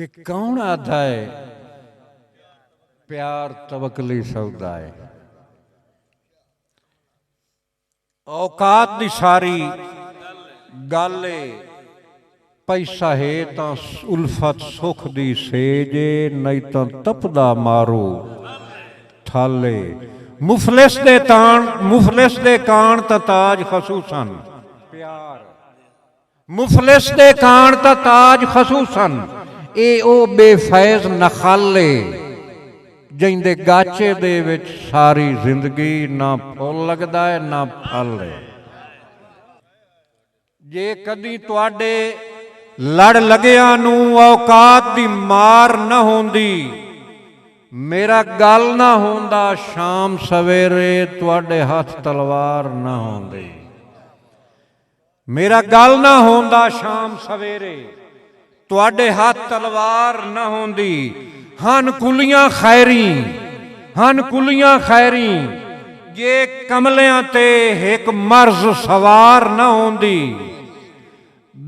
कि कौन आधा है प्यार तवकली सौदा है। औकात दी सारी गल पैसा है तो उल्फत सुख दी सेजे नहीं तो तपदा मारो थाले। मुफलिस दे कान ताज खसूसन प्यार, मुफलिस दे कान ताज खसूसन। ए ओ बेफैज नखाले जिंदे गाचे दे विच सारी जिंदगी ना फुल लगदा है ना फल है। जे कदी तुहाडे लड़ लगिया नू औकात दी मार न होंदी, मेरा गल ना होंदा शाम सवेरे तुहाडे हाथ तलवार ना होंदी। मेरा गल ना होंदा शाम सवेरे तुहाडे हाथ तलवार ना होंदी। हन कुलियां खैरी, हन कुलियां खैरी जे कमलियां ते एक मर्ज सवार ना होंदी।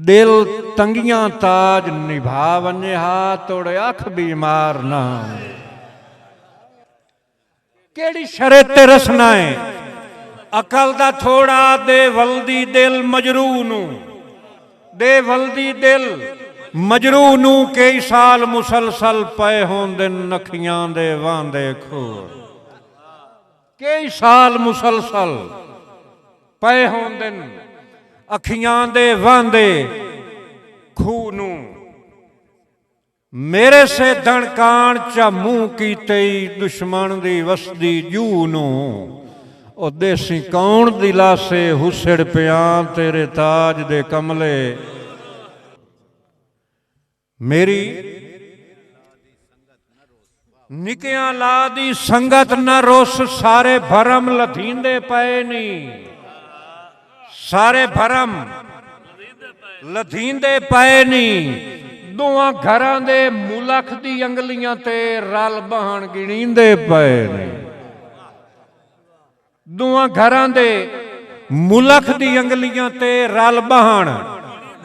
दिल तंगियां ताज निभा वने हाथ तोड़े अख बीमार ना होंदी। केड़ी शरे ते रसना है अकल दा थोड़ा दे वल्दी दिल मजरू नू, दे वल्दी दिल मजरू नू कई साल मुसलसल पए होंदे नखियां दे वांदे खूर। कई साल मुसलसल पए होंदे अखियां दे वांदे खूह नू। मेरे से दणकान चा मुंह कीते दुश्मन दी वसदी जू नू। ओ देसी कौन दिलासे हुसड़ पिया तेरे ताज दे कमले। मेरी निकियां ला दी संगत न रोस, सारे भरम लथींदे पए नी। सारे भरम लथींदे पए नी। दोआं घरां दे मुलख दी अंगलियां ते रल बहन गिणींदे पए ने। दोआं घरां दे मुलख दी अंगलियां ते रल बहन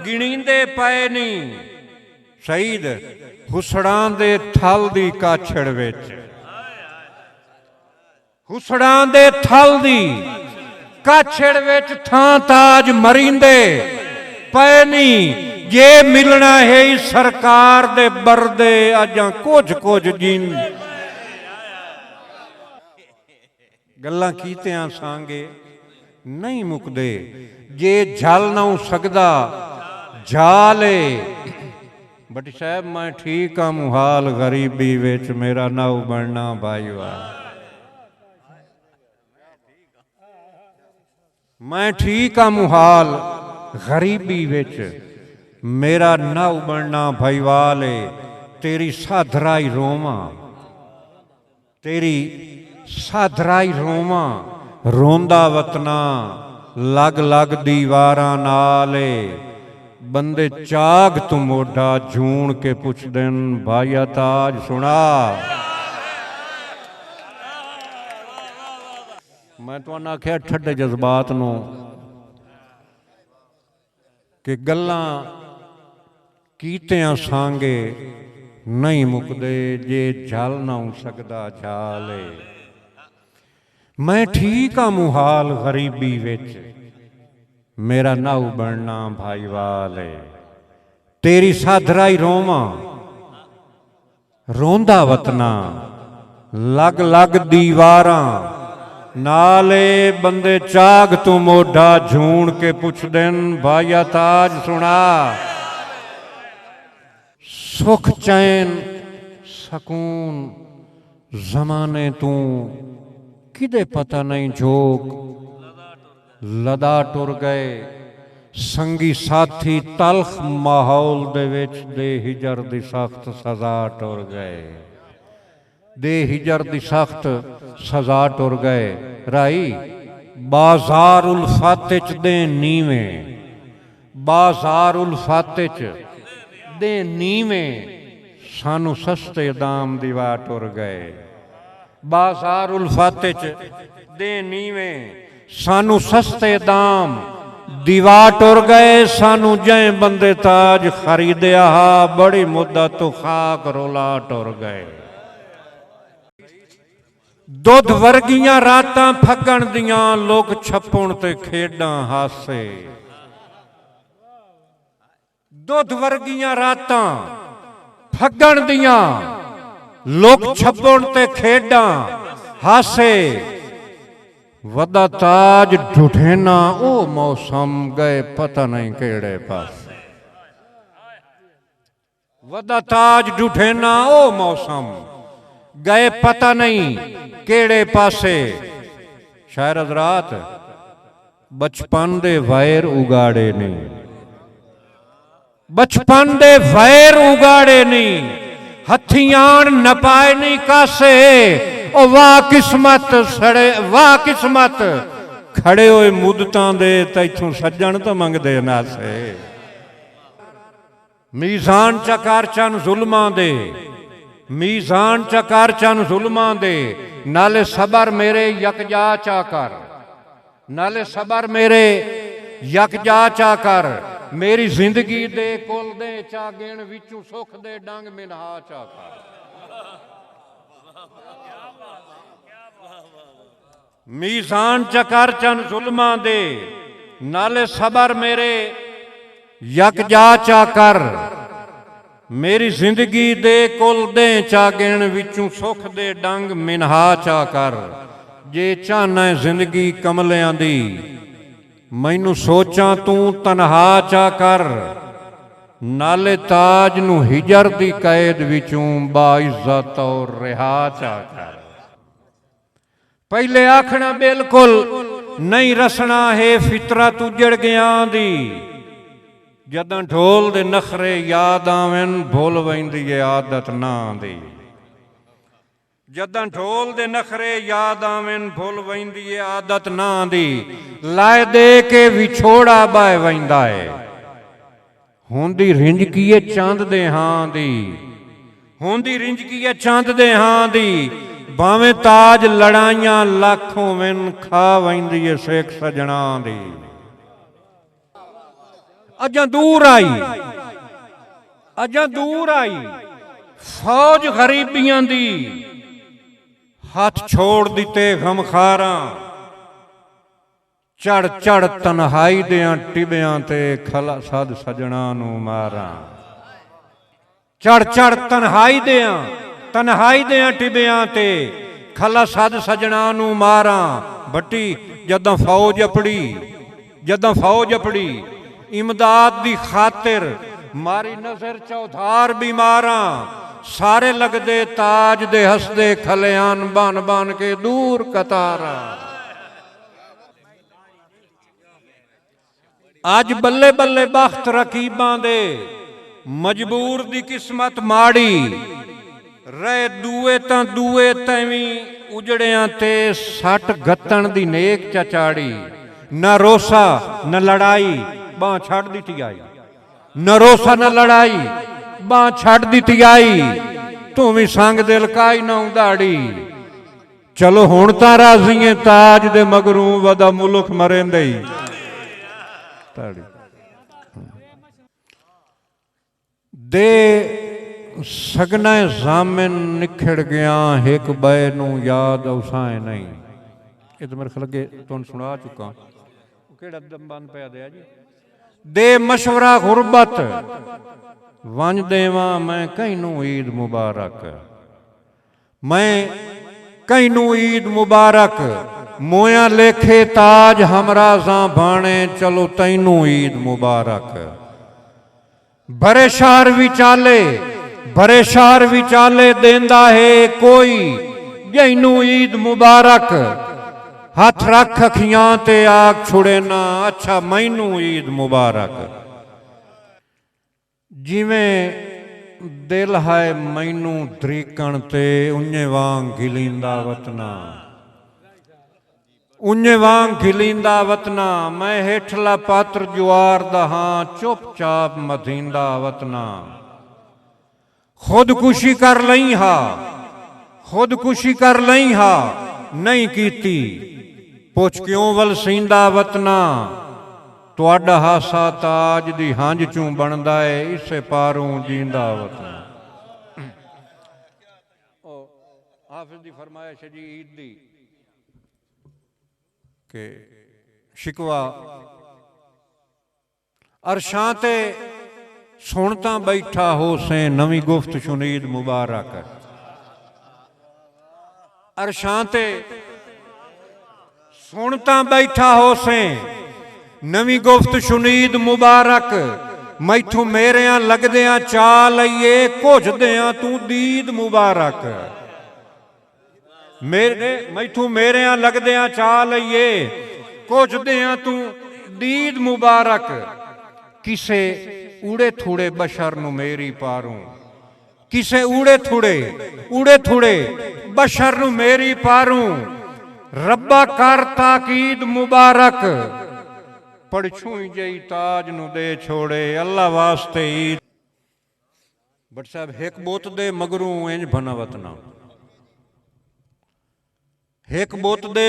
गिणींदे पए नी। शहीद हुसड़ां दे थल दी काछड़ विच, हुसड़ां दे थल दी काछड़ विच थां ताज मरींदे पए नी। जे मिलना है सरकार दे बरदे अजां कुछ कुछ जीन। गल्लां कीतियां सांगे नहीं मुकदे, जे झल ना सकदा झाले। बट साहब मैं ठीक हाँ मुहाल गरीबी विच मेरा नाउ बनना भाई वाह। मैं ठीक हाँ मुहाल गरीबी विच मेरा नाउ बनना भाई वाले। तेरी साधराई रोमा, तेरी साधराई रोमा रोंदा वतना लग लग दीवारां नाले। बंदे चाग तू मोढ़ा झूण के पुछ देन भाईया ताज सुना। मैं तो आख्या ठड्डे जज्बात नू कि गल्लां कीतियां सांगे नहीं मुकदे, जे झल ना सकदा झाले। मैं ठीक हाँ मुहाल गरीबी विच मेरा नाउ बनना भाई वाले। तेरी साधराई रोमा रोंदा वतना लग लग दीवारां नाले। बंदे चाग तू मोढ़ा झूण के पुछ देन भाईया ताज सुना। सुख चैन सकून जमाने तू किदे पता नहीं जोग लदा टुर गए। संगी साथी तलख माहौल दे विच दे हिजर दी सख्त सजा टुर गए। दे हिजर दी सख्त सजा टुर गए। राई बाजार उल्फत च दे नीवें, बाजार उल्फत च दे नीवें सानू सस्ते दाम दिवा टुर गए। बाजार उल्फत च दे नीवें सानू सस्ते दाम दीवा टुर गए सानू जै बंदे ताज खरीदया हा बड़ी मुद्दत तो खाक रोला टुर गए। दुध वर्गियां रातां फगण दियां लोग छप्पण ते खेडां हासे। दुध वर्गियां रातां फगण दियां लोग छप्पण ते खेडां हासे। वदा ताज ढुठेना ओ मौसम गए पता नहीं केड़े पास। वदा ताज ढुठेना ओ मौसम गए पता नहीं केड़े पासे। शायर हज़रात बचपन दे वैर उगाड़े नहीं, बचपन दे वैर उगाड़े नहीं, हथी आण नपाए नहीं कासे। ओ वाह किस्मत सड़े वाह किस्मत खड़े होए मुदतां दे तैथों सज्जण तो मंगदे नासे। मीज़ान चकार चन जुल्मां दे, मीज़ान चकार चन जुल्मां दे, नाले सबर मेरे यकजा चाकर, नाले सबर मेरे यकजा चाकर। मेरी जिंदगी दे कुल दे चा गिण विचों सुख दे डंग मिनहा चाकर। मीज़ान चकार चन जुल्मां दे, नाले सबर मेरे यकजा चाकर। मेरी जिंदगी दे कुल दे चागिण विचों सुख दे डंग मिनहा चाकर। जे चाहना जिंदगी कमलियां दी मैनू सोचां तू तनहा चाकर। नाले ताज नू हिजर दी कैद विचों बाइज्जत और रिहा चाकर। पहले आखना बिल्कुल नहीं रसना है फितरत उजड़ गया दी। जदां ढोल दे नखरे याद आवन भुल वैंदी है आदत ना दी। जदां ढोल दे नखरे याद आवन भुल वैंदी है आदत ना दी। लाए दे के विछोड़ा बह वैंदा है हुंदी रिंजकीए चंद दे हां दी। हुंदी रिंजकीए चंद दे हां दी। भावें ताज लड़ाइयां लाखों विन खा वैंदी है शेख सजना दी। अजां दूर आई, अजां दूर आई फौज गरीबियां दी। हाथ छोड़ दिते गमखारां चढ़ चढ़ तन्हाई दियां टिबियां ते खला सद सजना नू मारां। चढ़ चढ़ तन्हाई दियां टिबियां ते खला सद सजना नू मारां। भट्टी जदां फौज अपड़ी, जदां फौज अपड़ी इमदाद दी खातिर मारी नजर चौधार भी मारां। सारे लगदे ताज दे हसदे खलियान बन बन के दूर कतारां। अज बल्ले बल्ले बख्त रकीबां दे मजबूर दी किस्मत माड़ी। रहे दूए तां दूए तैवीं उजड़ियां ते सट गत्तण दी नेक चचाड़ी। न रोसा न लड़ाई बां छड़ दिती आई। न रोसा न लड़ाई बां छड़ दिती आई। तू भी संग दिल काई ना उदाड़ी। चलो हुण तां राज़ी ताज दे मगरूं वदा मुल्क मरेंदे ही। दे सगना जामिन निखड़ गया एक बे नू याद उसाए नहीं। ये तो मेरे ख्याल अगे तुहानू सुना चुका केड़ा बंद पिया दिया जी। दे मशवरा गुरबत वंज देवा मैं कईनू ईद मुबारक। मैं कईनू ईद मुबारक। मोया लेखे ताज हमराजा भाणे चलो तैनू ईद मुबारक। भरे शहर विचाले देंदा है कोई जैनू ईद मुबारक। हाथ रख अखियां ते आग छुड़े ना अच्छा मैनू ईद मुबारक। जिवें दिल है मैनू दरीकण ते उन्ने वांग गिलींदा वतना। उन्ने वांग गिलींदा वतना। मैं हेठला पात्र जुआर दहा चुपचाप मधींदा वतना। खुदकुशी कर लई हा, खुदकुशी कर लई हा नहीं कीती। पुछ क्यों वल सींदा वतना। ਤੁਹਾਡਾ ਹਾਸਾ ਤਾਜ ਦੀ ਹੰਝ ਚੋਂ ਬਣਦਾ ਏ ਇਸੇ ਪਾਰੋਂ ਜੀਂਦਾ ਵਤਨ। हाफिज की फरमाइश है जी ईद दी के शिकवा अरशां ते सुनता बैठा हो से नवी गुफ्त शुनीद मुबारक। अरशां ते सुनता बैठा हो से नवी गुफ्त शुनीद मुबारक। मैथू मेरियां लगदियां चा लईए घुजदियां तू दीद मुबारक। मेरे मैथू मेरियां लगदियां चा लईए घुजदियां तू दीद मुबारक। किसे ऊड़े थूड़े बशर नू मेरी पारूं, किसे ऊड़े थूड़े बशर नू मेरी पारूं। रब्बा कर ताकीद मुबारक, पढ़छू जई ताज नू दे छोड़े अल्लाह वास्ते ईद। बट साहब हिक बोत दे मगरू इंज भना वतना, हिक बुत दे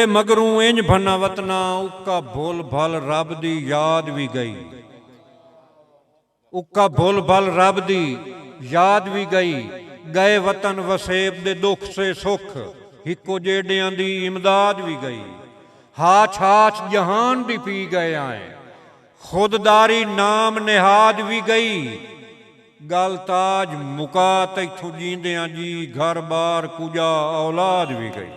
मगरू इंज भना वतना। उका भुल भल रब दी याद भी गई, उका भुल भल रब दी याद भी गई। गए वतन वसेब दे दुख से सुख, हिको जेडियां दी इमदाद भी गई। हाच हाच जहान दी पी गए आए, खुददारी नाम निहाद भी गई। गल ताज मुका तैथों जींदियां जी घर बार कुजा औलाद भी गई।